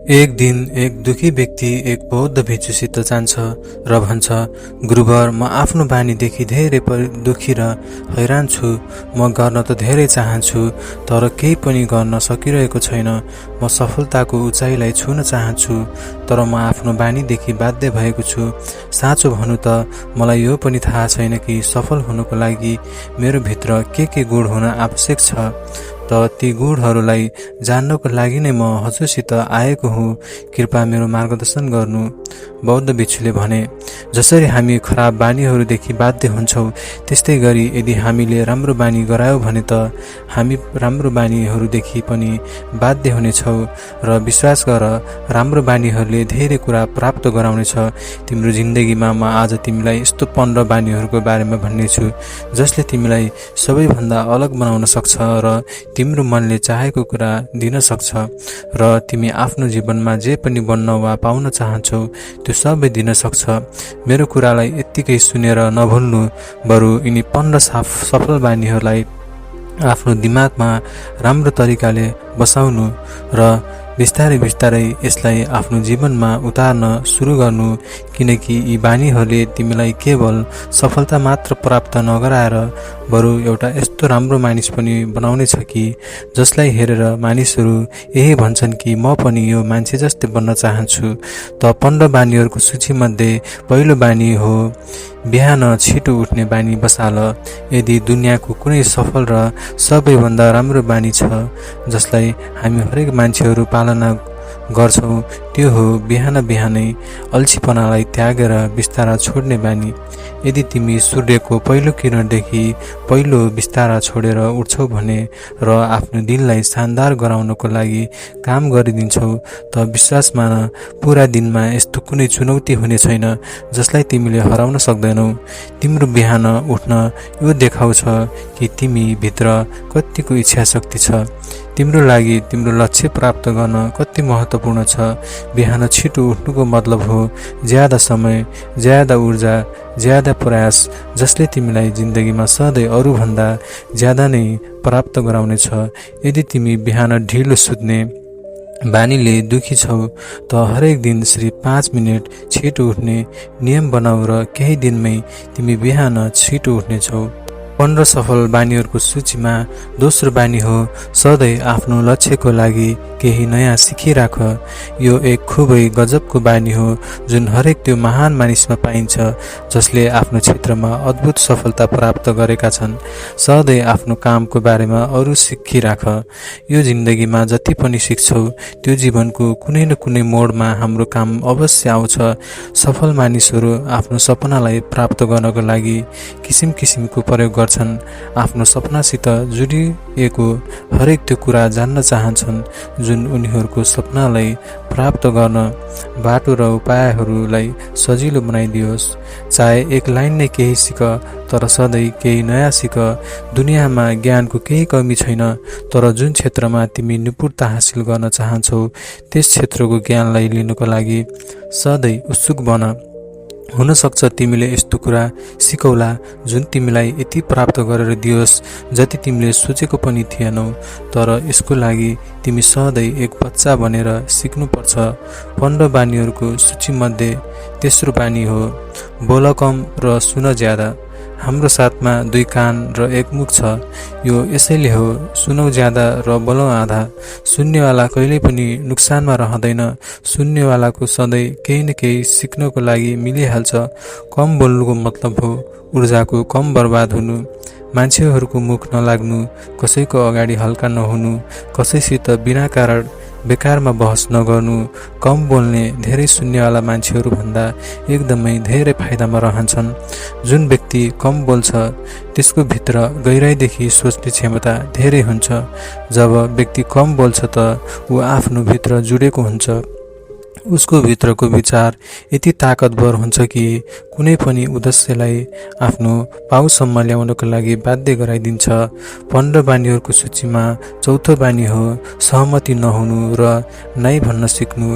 एक दिन एक दुखी व्यक्ति एक बौद्ध भिक्षुसित जान्छ र भन्छ, गुरुवर, म आफ्नो बानीदेखि धेरै दुखी र हैरान छु। म गर्न त धेरै चाहन्छु, तर केही पनि गर्न सकिरहेको छैन। म सफलताको उचाइलाई छुन चाहन्छु, तर म आफ्नो बानीदेखि बाध्य भएको छु। साँचो भनु त मलाई यो पनि थाहा छैन कि सफल हुनुको लागि मेरो भित्र के गुण हुन आवश्यक छ। त ती गुणहरूलाई जान्नको लागि नै म हजुरसित आएको हुँ। कृपया मेरो मार्गदर्शन गर्नु। बौद्ध भिक्षुले भने, जसरी हामी खराब बानीहरूदेखि बाध्य हुन्छौँ, त्यस्तै गरी यदि हामीले राम्रो बानी गरायौँ भने त हामी राम्रो बानीहरूदेखि पनि बाध्य हुनेछौँ। र विश्वास गर, राम्रो बानीहरूले धेरै कुरा प्राप्त गराउनेछ। तिम्रो जिन्दगीमा म आज तिमीलाई यस्तो 15 बानीहरूको बारेमा भन्नेछु जसले तिमीलाई सबैभन्दा अलग बनाउन सक्छ र तिम्रो मनले चाहेको कुरा दिन सक्छ, र तिमी आफ्नो जीवनमा जे पनि बन्न वा पाउन चाहन्छौ त्यो सबै दिन सक्छ। मेरो कुरालाई यत्तिकै सुनेर नभुल्नु, बरु यिनी 15 सफल बानीहरूलाई आफ्नो दिमागमा राम्रो तरिकाले बसाउनु र बिस्तारै बिस्तारै यसलाई आफ्नो जीवनमा उतार्न सुरु गर्नु, किनकि यी बानीहरूले तिमीलाई केवल सफलता मात्र प्राप्त नगराएर बरु एउटा यस्तो राम्रो मानिस पनि बनाउनेछ कि जसलाई हेरेर मानिसहरू यही भन्छन् कि म पनि यो मान्छे जस्तै बन्न चाहन्छु। त 15 बानीहरूको सूचीमध्ये पहिलो बानी हो बिहान छिटो उठ्ने बानी बसाल। यदि दुनियाँको कुनै सफल र सबैभन्दा राम्रो बानी छ जसलाई हामी हरेक मान्छेहरू पालना गर्छौँ, त्यो हो बिहान बिहानै अल्छीपनालाई त्यागेर बिस्तारा छोड्ने बानी। यदि तिमी सूर्यको पहिलो किरणदेखि पहिलो बिस्तारा छोडेर उठ्छौ भने र आफ्नो दिनलाई शानदार गराउनको लागि काम गरिदिन्छौ, त विश्वास मान, पूरा दिनमा यस्तो कुनै चुनौती हुने छैन जसलाई तिमीले हराउन सक्दैनौ। तिम्रो बिहान उठ्न यो देखाउँछ कि तिमी भित्र कतिको इच्छा शक्ति छ। तिम्रो लागि तिम्रो लक्ष्य प्राप्त गर्न कति महत्त्वपूर्ण छ। बिहान छिटो उठ्नुको मतलब हो ज्यादा समय, ज्यादा ऊर्जा, ज्यादा प्रयास, जसले तिमीलाई जिन्दगीमा सधैँ अरूभन्दा ज्यादा नै प्राप्त गराउनेछ। यदि तिमी बिहान ढिलो सुत्ने बानीले दुखी छौ त हरेक दिन सिर्फ 5 मिनट छिटो उठ्ने नियम बनाऊ र केही दिनमै तिमी बिहान छिटो उठ्नेछौ। 15 सफल बानीहरूको सूचीमा दोस्रो बानी हो सधैँ आफ्नो लक्ष्यको लागि केही नयाँ सिकिराख। यो एक खुबै गजबको बानी हो जुन हरेक त्यो महान मानिसमा पाइन्छ जसले आफ्नो क्षेत्रमा अद्भुत सफलता प्राप्त गरेका छन्। सधैँ आफ्नो कामको बारेमा अरू सिकिराख। यो जिन्दगीमा जति पनि सिक्छौ त्यो जीवनको कुनै न कुनै मोडमा हाम्रो काम अवश्य आउँछ। सफल मानिसहरू आफ्नो सपनालाई प्राप्त गर्नको लागि किसिम किसिमको प्रयोग गर्छन्। आफ्नो सपनासित जुडिएको हरेक त्यो कुरा जान्न चाहन्छन् जुन उनीहरूको सपनालाई प्राप्त गर्न बाटो र उपायहरूलाई सजिलो बनाइदियोस्। चाहे एक लाइन नै केही सिक, तर सधैँ केही नयाँ सिक। दुनियाँमा ज्ञानको केही कमी छैन, तर जुन क्षेत्रमा तिमी निपुणता हासिल गर्न चाहन्छौ त्यस क्षेत्रको ज्ञानलाई लिनको लागि सधैँ उत्सुक बन। हुन सक्छ तिमीले यस्तो कुरा सिकौला जुन तिमीलाई यति प्राप्त गरेर दियोस् जति तिमीले सोचेको पनि थिएनौ, तर यसको लागि तिमी सधैँ एक बच्चा बनेर सिक्नुपर्छ। 15 बानीहरूको सूचीमध्ये तेस्रो बानी हो बोल कम र सुन ज्यादा। हाम्रो साथमा 2 कान र 1 मुख छ। यो यसैले हो, सुनौ ज्यादा र बोलौ आधा। सुन्नेवाला कहिल्यै पनि नुक्सानमा रहँदैन। सुन्नेवालाको सधैँ केही न केही सिक्नको लागि मिलिहाल्छ। कम बोल्नुको मतलब हो ऊर्जाको कम बर्बाद हुनु, मान्छेहरूको मुख नलाग्नु, कसैको अगाडि हल्का नहुनु, कसैसित बिना कारण बेकारमा बहस नगर्नु। कम बोल्ने धेरै सुन्नेवाला मान्छेहरू भन्दा एकदमै धेरै फाइदामा रहन्छन्। जुन व्यक्ति कम बोल्छ त्यसको भित्र गहिराईदेखि सोच्ने क्षमता धेरै हुन्छ। जब व्यक्ति कम बोल्छ त ऊ आफ्नो भित्र जुडेको हुन्छ। उसको भित्रको विचार यति ताकतवर हुन्छ कि कुनै पनि उद्देश्यलाई आफ्नो पाउसम्म ल्याउनको लागि बाध्य गराइदिन्छ। 15 बानीहरूको सूचीमा चौथो बानी हो सहमति नहुनु र नाइ भन्न सिक्नु।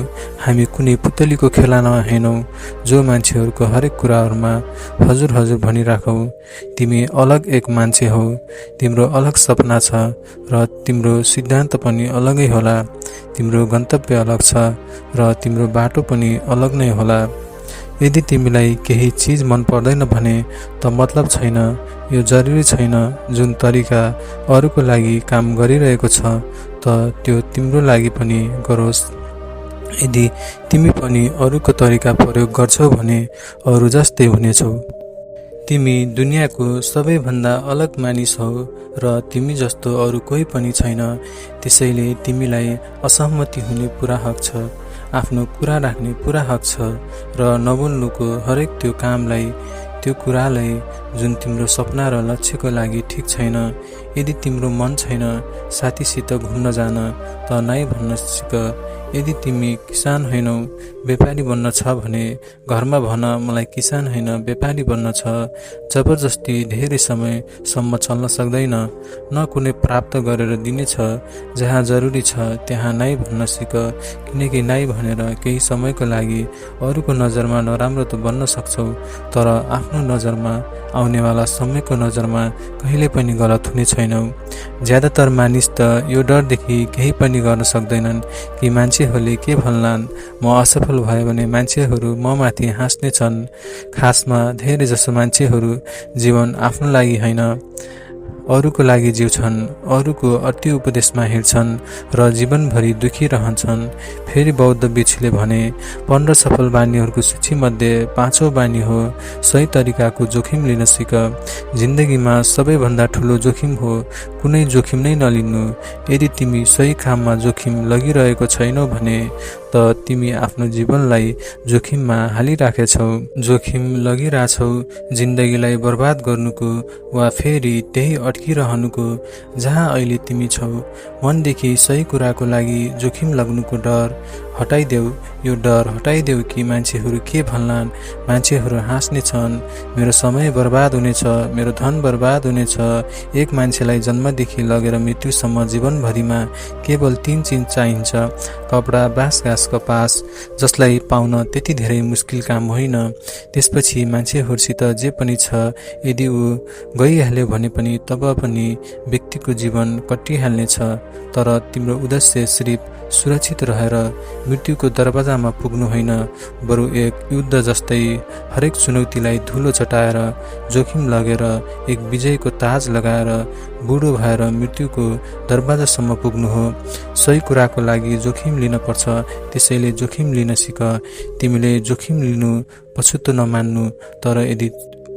हामी कुनै पुतलीको खेलाना हैनौं जो मान्छेहरूको हरेक कुराहरूमा हजुर हजुर भनिराखौ। तिमी अलग एक मान्छे हौ, तिम्रो अलग सपना छ र तिम्रो सिद्धान्त पनि अलगै होला। तिम्रो गन्तव्य अलग छ र तिम्रो बाटो पनि अलग नै होला। यदि तिमीलाई केही चिज मन पर्दैन भने त मतलब छैन, यो जरुरी छैन जुन तरिका अरूको लागि काम गरिरहेको छ त त्यो तिम्रो लागि पनि गरोस्। यदि तिमी पनि अरूको तरिका प्रयोग गर्छौ भने अरू जस्तै हुनेछौ। तिमी दुनियाँको सबैभन्दा अलग मानिस हौ र तिमी जस्तो अरू कोही पनि छैन। त्यसैले तिमीलाई असहमति हुने पुरा हक छ, आफ्नो कुरा राख्ने पुरा हक छ र नबोल्नुको हरेक त्यो कामलाई, त्यो कुरालाई जुन तिम्रो सपना र लक्ष्यको लागि ठिक छैन। यदि तिम्रो मन छैन साथीसित घुम्न जान त नाइ भन्न सिक। यदि तिमी किसान होइनौ व्यापारी बन्न छ भने घरमा भन मलाई किसान होइन व्यापारी बन्न छ। जबरजस्ती धेरै समयसम्म चल्न सक्दैन। न कुनै प्राप्त गरेर दिनेछ। जहाँ जरुरी छ त्यहाँ नाइ भन्न सिक, किनकि नाइ भनेर केही समयको लागि अरूको नजरमा नराम्रो त बन्न सक्छौ, तर आफ्नो नजरमा आउनेवाला समयको नजरमा कहिले पनि गलत हुने छैनौ। ज्यादातर मानिस त यो डरदेखि केही पनि गर्न सक्दैनन् कि मान्छेहरूले के भन्लान्, म असफल भयो भने मान्छेहरू म माथि हाँस्ने छन्। खासमा धेरै जसो मान्छेहरू जीवन आफ्नो लागि होइन अरूको लागि जिउँछन्, अरूको अति उपदेशमा हिँड्छन् र जीवनभरि दुखी रहन्छन्। फेरि बौद्ध भिक्षुले भने 15 सफल बानीहरूको सूचीमध्ये 5औं बानी हो सही तरिकाको जोखिम लिन सिक। जिन्दगीमा सबैभन्दा ठुलो जोखिम हो कुनै जोखिम नै नलिनु। यदि तिमी सही काममा जोखिम लगिरहेको छैनौ भने त तिमी आफ्नो जीवनलाई जोखिममा हालिराखेछौ। जोखिम लगिरहेछौ जिन्दगीलाई बर्बाद गर्नुको वा फेरि त्यही अड्किरहनुको जहाँ अहिले तिमी छौ। मनदेखि सही कुराको लागि जोखिम लाग्नुको डर हटाइदेऊ। यो डर हटाइदेऊ कि मान्छेहरू के भन्लान्, मान्छेहरू हाँस्ने छन्, मेरो समय बर्बाद हुनेछ, मेरो धन बर्बाद हुनेछ। एक मान्छेलाई जन्मदेखि लगेर मृत्युसम्म जीवनभरिमा केवल 3 चिज चाहिन्छ, कपडा, बाँस, घाँस, कपास, जसलाई पाउन त्यति धेरै मुस्किल काम होइन। त्यसपछि मान्छेहरूसित जे पनि छ, यदि ऊ गइहाल्यो भने पनि तब पनि व्यक्तिको जीवन कटिहाल्नेछ। तर तिम्रो उद्देश्य सिर्फ सुरक्षित रहेर मृत्युको दरवाजामा पुग्नु होइन, बरु एक युद्ध जस्तै हरेक चुनौतीलाई धुलो चटाएर जोखिम लगेर एक विजयको ताज लगाएर बुढो भएर मृत्युको दरवाजासम्म पुग्नु हो। सही कुराको लागि जोखिम लिन पर्छ, त्यसैले जोखिम लिन सिक। तिमीले जोखिम लिनु पछुतो नमान्नु, तर यदि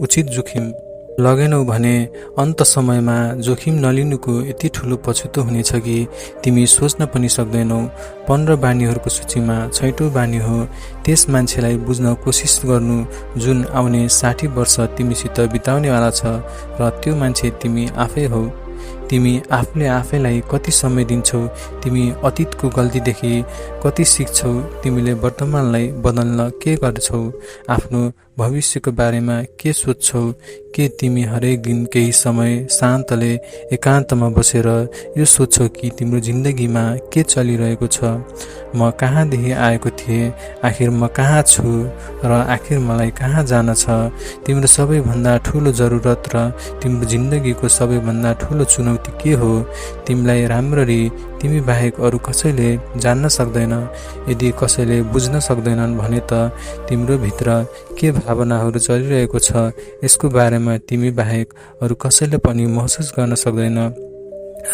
उचित जोखिम लगेनौ भने अन्त समयमा जोखिम नलिनुको यति ठुलो पछुतो हुनेछ कि तिमी सोच्न पनि सक्दैनौ। 15 बानीहरूको सूचीमा 6औं बानी हो त्यस मान्छेलाई बुझ्न कोसिस गर्नु जुन आउने 60 वर्ष तिमीसित बिताउनेवाला छ र त्यो मान्छे तिमी आफै हौ। तिमी आफूले आफैलाई कति समय दिन्छौ, तिमी अतीतको गल्तीदेखि कति सिक्छौ, तिमीले वर्तमानलाई बदल्न के गर्छौ, आफ्नो भविष्यको बारेमा के सोच्छौ। के तिमी हरेक दिन केही समय शान्तले एकान्तमा बसेर यो सोच्छौ कि तिम्रो जिन्दगीमा के चलिरहेको छ, म कहाँदेखि आएको थिएँ, आखिर म कहाँ छु र आखिर मलाई कहाँ जान छ। तिम्रो सबैभन्दा ठुलो जरुरत र तिम्रो जिन्दगीको सबैभन्दा ठुलो चुनौती के हो, तिमीलाई राम्ररी तिमी बाहेक अरू कसैले जान्न सक्दैन। यदि कसैले बुझ्न सक्दैनन् भने त तिम्रो भित्र के भावनाहरू चलिरहेको छ यसको बारेमा तिमी बाहेक अरू कसैले पनि महसुस गर्न सक्दैन।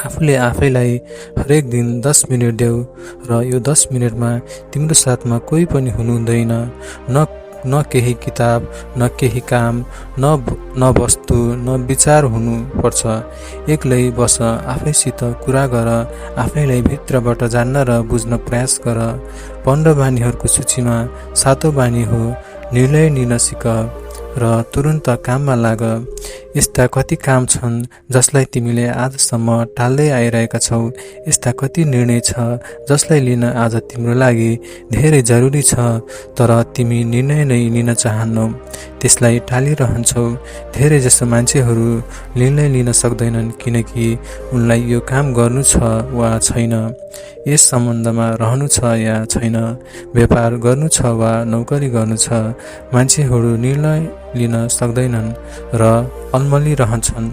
आफूले आफैलाई हरेक दिन 10 मिनेट देऊ र यो 10 मिनेटमा तिम्रो साथमा कोही पनि हुनुहुँदैन, न केही किताब, न केही काम, न वस्तु, न विचार हुनु पर्छ। एक्लै बस, आफैसित कुरा गर, आफैलाई भित्रबाट जान्न र बुझ्न प्रयास गर। 15 बानीहरूको सूचीमा 7औं बानी हो निर्णय लिन सिक र तुरुन्त काममा लाग। यस्ता कति काम छन् जसलाई तिमीले आजसम्म टाल्दै आइरहेका छौ। यस्ता कति निर्णय छ जसलाई लिन आज तिम्रो लागि धेरै जरुरी छ, तर तिमी निर्णय नै लिन चाहन्नौ, त्यसलाई टालिरहन्छौ। धेरै जसो मान्छेहरू निर्णय लिन सक्दैनन् किनकि उनलाई यो काम गर्नु छ वा छैन, यस सम्बन्धमा रहनु छ या छैन, व्यापार गर्नु छ वा नौकरी गर्नु छ। मान्छेहरू निर्णय लिन सक्दैनन् र अलमली रहन्छन्।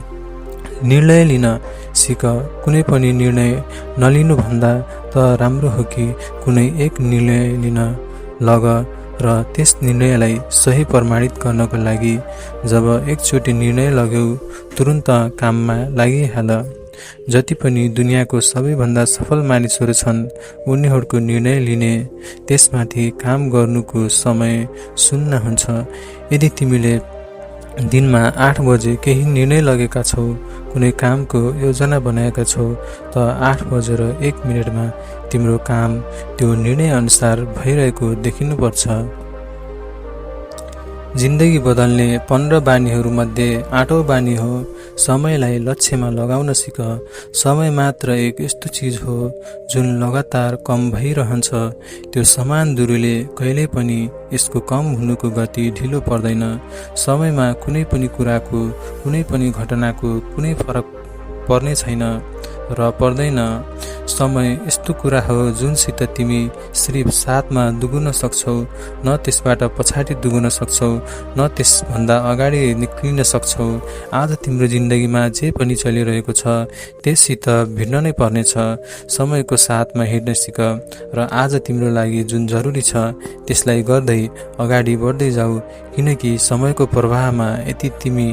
निर्णय लिन सिक। कुनै पनि निर्णय नलिनुभन्दा त राम्रो हो कि कुनै एक निर्णय लिन लग र त्यस निर्णयलाई सही प्रमाणित गर्नको लागि जब एकचोटि निर्णय लाग्यौ तुरुन्त काममा लागिहाल। जति पनि दुनियाँको सबैभन्दा सफल मानिसहरू छन् उनीहरूको निर्णय लिने, त्यसमाथि काम गर्नुको समय शून्य हुन्छ। यदि तिमीले दिनमा 8 बजे केही निर्णय लगेका छौ, कुनै कामको योजना बनाएका छौ, त 8:01 तिम्रो काम त्यो निर्णय अनुसार भइरहेको देखिनुपर्छ। जिन्दगी बदल्ने 15 बानीहरू मध्ये 8औं बानी हो समयलाई लक्ष्यमा लगाउन सिक। समय मात्र एक यस्तो चिज हो जुन लगातार कम भइरहन्छ। त्यो समान दूरीले कहिल्यै पनि यसको कम हुनुको गति ढिलो पर्दैन। समयमा कुनै पनि कुराको, कुनै पनि घटनाको कुनै फरक पर्ने छैन र पर्दैन। समय यस्तो कुरा हो जुनसित तिमी सिर्फ 7 मा दुगुन सक्छौ, न त्यसबाट पछाडि दुगुन सक्छौ, न त्यसभन्दा अगाडि निक्लिन सक्छौ। आज तिम्रो जिन्दगीमा जे पनि चलिरहेको छ त्यससित भिड्न नै पर्नेछ। समयको साथमा हिँड्न सिक र आज तिम्रो लागि जुन जरुरी छ त्यसलाई गर्दै अगाडि बढ्दै जाऊ, किनकि समयको प्रवाहमा यदि तिमी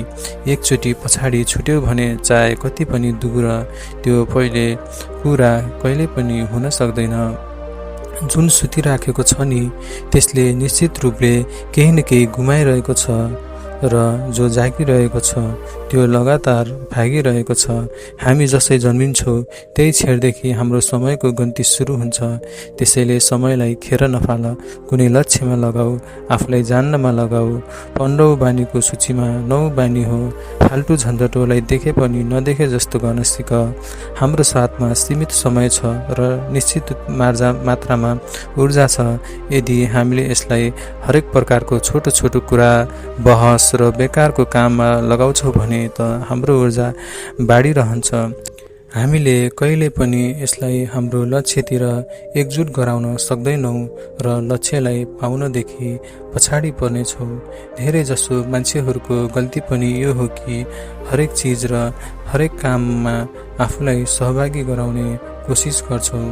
एकचोटि पछाडि छुट्यौ भने चाहे कति पनि दूर त्यो पहिले कुरा कहिले पनि हुन सक्दैन। जुन सुतिराखेको छ नि त्यसले निश्चित रूपले केही न केही गुमाइरहेको छ र जो जागिरहेको छ त्यो लगातार भागिरहेको छ। हामी जसै जन्मिन्छौँ त्यही क्षणदेखि हाम्रो समयको गन्ती सुरु हुन्छ। त्यसैले समयलाई खेर नफाल, कुनै लक्ष्यमा लगाऊ, आफूलाई जान्नमा लगाऊ। 15औं बानीको सूचीमा 9 बानी हो फाल्टु झन्झटोलाई देखे पनि नदेखे जस्तो गर्न सिक। हाम्रो साथमा सीमित समय छ र निश्चित मात्रामा ऊर्जा छ। यदि हामीले यसलाई हरेक प्रकारको छोटो छोटो कुरा, बहस र बेकारको काममा लगाउँछौँ भने त हाम्रो ऊर्जा बाढिरहन्छ। हामीले कहिले पनि यसलाई हाम्रो लक्ष्यतिर एकजुट गराउन सक्दैनौँ र लक्ष्यलाई पाउनदेखि पछाडि पर्नेछौँ। धेरै जसो मान्छेहरूको गल्ती पनि यो हो कि हरेक चिज र हरेक काममा आफूलाई सहभागी गराउने कोसिस गर्छौँ,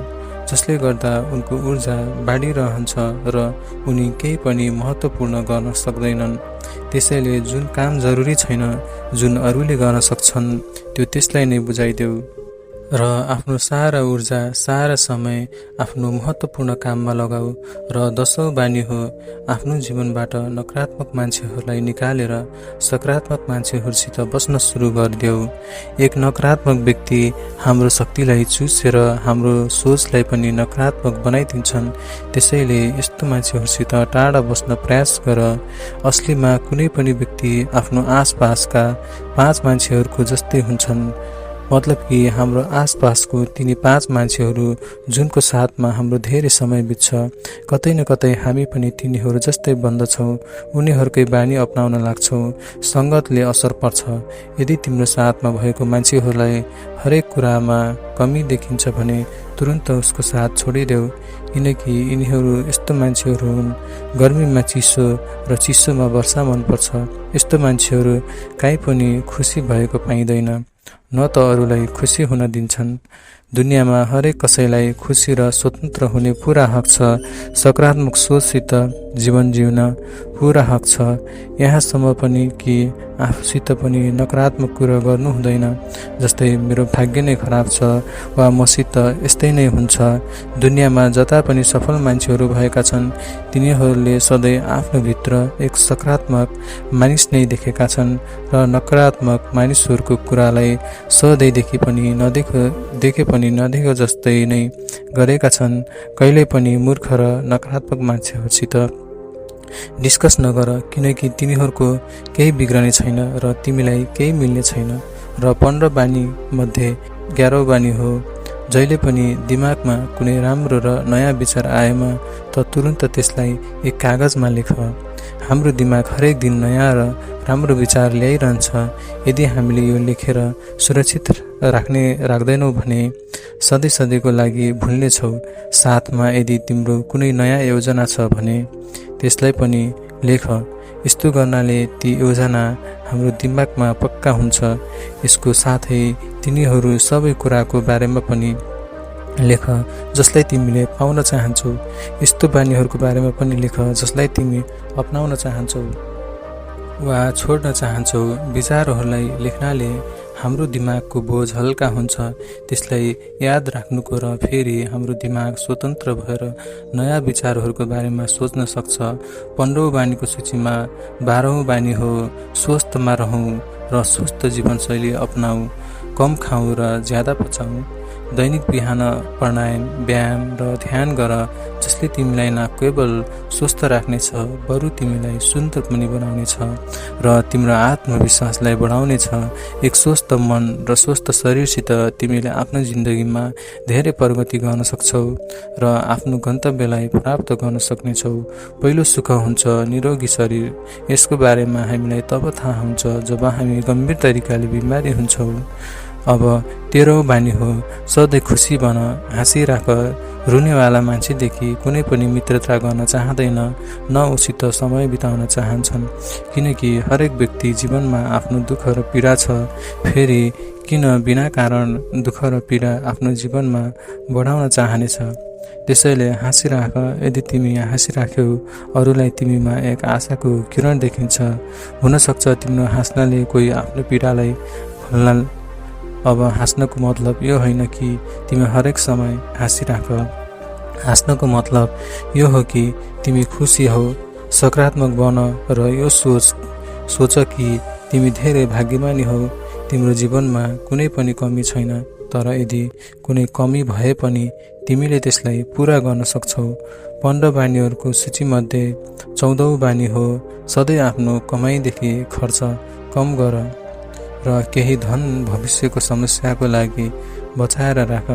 जसले गर्दा उनको ऊर्जा बाढिरहन्छ र उनी केही पनि महत्त्वपूर्ण गर्न सक्दैनन्। त्यसैले जुन काम जरुरी छैन, जुन अरूले गर्न सक्छन्, त्यो त्यसलाई नै बुझाइदेऊ र आफ्नो सारा ऊर्जा, सारा समय आफ्नो महत्त्वपूर्ण काममा लगाऊ। र 10औं बानी हो आफ्नो जीवनबाट नकारात्मक मान्छेहरूलाई निकालेर सकारात्मक मान्छेहरूसित बस्न सुरु गरिदेऊ। एक नकारात्मक व्यक्ति हाम्रो शक्तिलाई चुसेर हाम्रो सोचलाई पनि नकारात्मक बनाइदिन्छन्। त्यसैले यस्तो मान्छेहरूसित टाढा बस्न प्रयास गर। असलीमा कुनै पनि व्यक्ति आफ्नो आसपासका 5 मान्छेहरूको जस्तै हुन्छन्। मतलब कि हाम्रो आसपासको तिनी 5 मान्छेहरू जुनको साथमा हाम्रो धेरै समय बित्छ, कतै न कतै हामी पनि तिनीहरू जस्तै बन्दछौँ, उनीहरूकै बानी अपनाउन लाग्छौँ। सङ्गतले असर पर्छ। यदि तिम्रो साथमा भएको मान्छेहरूलाई हरेक कुरामा कमी देखिन्छ भने तुरुन्त उसको साथ छोडिदेऊ, किनकि यिनीहरू यस्तो मान्छेहरू हुन्। गर्मीमा चिसो र चिसोमा वर्षा मनपर्छ। यस्तो मान्छेहरू काहीँ पनि खुसी भएको पाइँदैन, न त अरूलाई खुसी हुन दिन्छन्। दुनियाँमा हरेक कसैलाई खुसी र स्वतन्त्र हुने पूरा हक छ। सकारात्मक सोचसित जीवन जिउन पूरा हक छ। यहाँसम्म पनि कि आफूसित पनि नकारात्मक कुरा गर्नु हुँदैन, जस्तै मेरो भाग्य नै खराब छ वा मसित यस्तै नै हुन्छ। दुनियाँमा जता पनि सफल मान्छेहरू भएका छन् तिनीहरूले सधैँ आफ्नो भित्र एक सकारात्मक मानिस नै देखेका छन् र नकारात्मक मानिसहरूको कुरालाई सधैँदेखि पनि देखे पनि नदेखे जस्तै नै गरेका छन्। कहिले पनि मूर्ख र नकारात्मक मान्छेहरूसित डिस्कस नगर, किनकि तिनीहरूको केही बिग्रने छैन र तिमीलाई केही मिल्ने छैन। र 15 बानी मध्ये 11औं बानी हो जहिले पनि दिमागमा कुनै राम्रो र नयाँ विचार आएमा त तुरुन्त त्यसलाई एक कागजमा लेख। हाम्रो दिमाग हरेक दिन नयाँ र राम्रो विचार ल्याइरहन्छ। यदि हामीले यो लेखेर सुरक्षित राख्दैनौँ भने सधैँको लागि भुल्नेछौ। साथमा यदि तिम्रो कुनै नयाँ योजना छ भने त्यसलाई पनि लेख। यस्तो गर्नाले ती योजना हाम्रो दिमागमा पक्का हुन्छ। यसको साथै तिनीहरू सबै कुराको बारेमा पनि लेख जसलाई तिमीले पाउन चाहन्छौ। यस्तो बानीहरूको बारेमा पनि लेख जसलाई तिमी अपनाउन चाहन्छौ वा छोड्न चाहन्छौ। विचारहरूलाई लेख्नाले हाम्रो दिमागको बोझ हल्का हुन्छ। त्यसलाई याद राख्नुको र फेरि हाम्रो दिमाग स्वतन्त्र भएर नयाँ विचारहरूको बारेमा सोच्न सक्छ। 15औं बानीको सूचीमा 12औं बानी हो स्वस्थमा रहौँ र स्वस्थ जीवनशैली अपनाऊ, कम खाऊ र ज्यादा पचाऊ। दैनिक बिहान प्राणायाम, व्यायाम र ध्यान गर जसले तिमीलाई न केवल स्वस्थ राख्नेछ बरु तिमीलाई सुन्दर पनि बनाउनेछ र तिम्रो आत्मविश्वासलाई बढाउनेछ। एक स्वस्थ मन र स्वस्थ शरीरसित तिमीले आफ्नो जिन्दगीमा धेरै प्रगति गर्न सक्छौ र आफ्नो गन्तव्यलाई प्राप्त गर्न सक्नेछौ। पहिलो सुख हुन्छ निरोगी शरीर। यसको बारेमा हामीलाई तब थाहा हुन्छ जब हामी गम्भीर तरिकाले बिमारी हुन्छौँ। अब 13औं बानी हो सधैँ खुसी बन, हाँसिराख। रुनेवाला मान्छेदेखि कुनै पनि मित्रता गर्न चाहँदैन, न उसित समय बिताउन चाहन्छन्, किनकि हरेक व्यक्ति जीवनमा आफ्नो दुःख र पीडा छ। फेरि किन बिना कारण दुःख र पीडा आफ्नो जीवनमा बढाउन चाहनेछ। त्यसैले हाँसिराख। यदि तिमी हाँसिराख्यौ अरूलाई तिमीमा एक आशाको किरण देखिन्छ। हुनसक्छ तिम्रो हाँस्नाले कोही आफ्नो पीडालाई भुल्ला। अब हाँस्नको मतलब यो होइन कि तिमी हरेक समय हाँसिराख। हाँस्नको मतलब यो हो कि तिमी खुसी हौ, सकारात्मक बन र यो सोच कि तिमी धेरै भाग्यमानी हौ। तिम्रो जीवनमा कुनै पनि कमी छैन, तर यदि कुनै कमी भए पनि तिमीले त्यसलाई पूरा गर्न सक्छौ। 15 बानीहरूको सूचीमध्ये 14औं बानी हो सधैँ आफ्नो कमाइदेखि खर्च कम गर र केही धन भविष्यको समस्याको लागि बचाएर राख।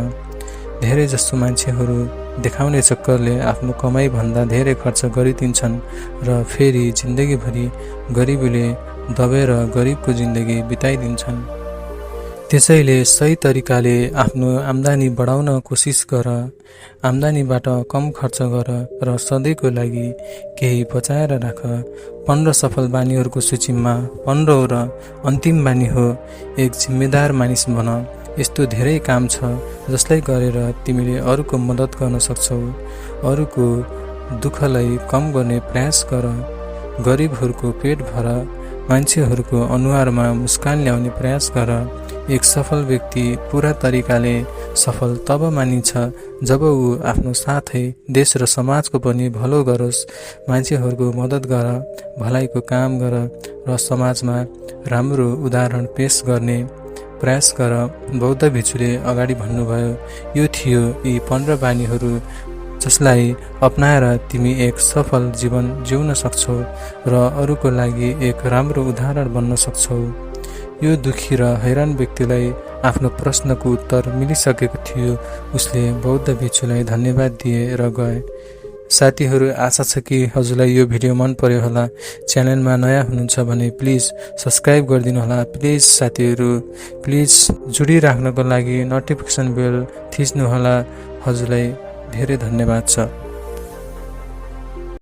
धेरै जसो मान्छेहरू देखाउने चक्करले आफ्नो कमाइभन्दा धेरै खर्च गरिदिन्छन् र फेरि जिन्दगीभरि गरिबीले दबेर गरिबको जिन्दगी बिताइदिन्छन्। त्यसैले सही तरिकाले आफ्नो आम्दानी बढाउन कोसिस गर। आम्दानीबाट कम खर्च गर र सधैँको लागि केही बचाएर राख। 15 सफल बानीहरूको सूचीमा 15औं र अन्तिम बानी हो एक जिम्मेदार मानिस बन। यस्तो धेरै काम छ जसलाई गरेर तिमीले अरूको मद्दत गर्न सक्छौ। अरूको दुःखलाई कम गर्ने प्रयास गर। गरिबहरूको पेट भर। मान्छेहरूको अनुहारमा मुस्कान ल्याउने प्रयास गर। एक सफल व्यक्ति पूरा तरिकाले सफल तब मानिन्छ जब ऊ आफ्नो साथै देश र समाजको पनि भलो गरोस्। मान्छेहरूको मद्दत गर, भलाइको काम गर र समाजमा राम्रो उदाहरण पेश गर्ने प्रयास गर। बौद्ध भिक्षुले अगाडि भन्नुभयो, यो थियो यी 15 बानीहरू जसलाई अपनाएर तिमी एक सफल जीवन जिउन सक्छौ र अरूको लागि एक राम्रो उदाहरण बन्न सक्छौ। यो दुखी र हैरान व्यक्तिलाई आफ्नो प्रश्नको उत्तर मिलिसकेको थियो। उसले बौद्ध भिक्षुलाई धन्यवाद दिए र गए। साथीहरू, आशा छ कि हजुरलाई यो भिडियो मन पर्यो होला। च्यानलमा नयाँ हुनुहुन्छ भने प्लिज सब्सक्राइब गरिदिनु होला। प्लिज साथीहरू, प्लिज जुडिराख्नको लागि नोटिफिकेसन बेल थिच्नु होला। हजुरलाई धेरै धन्यवाद छ।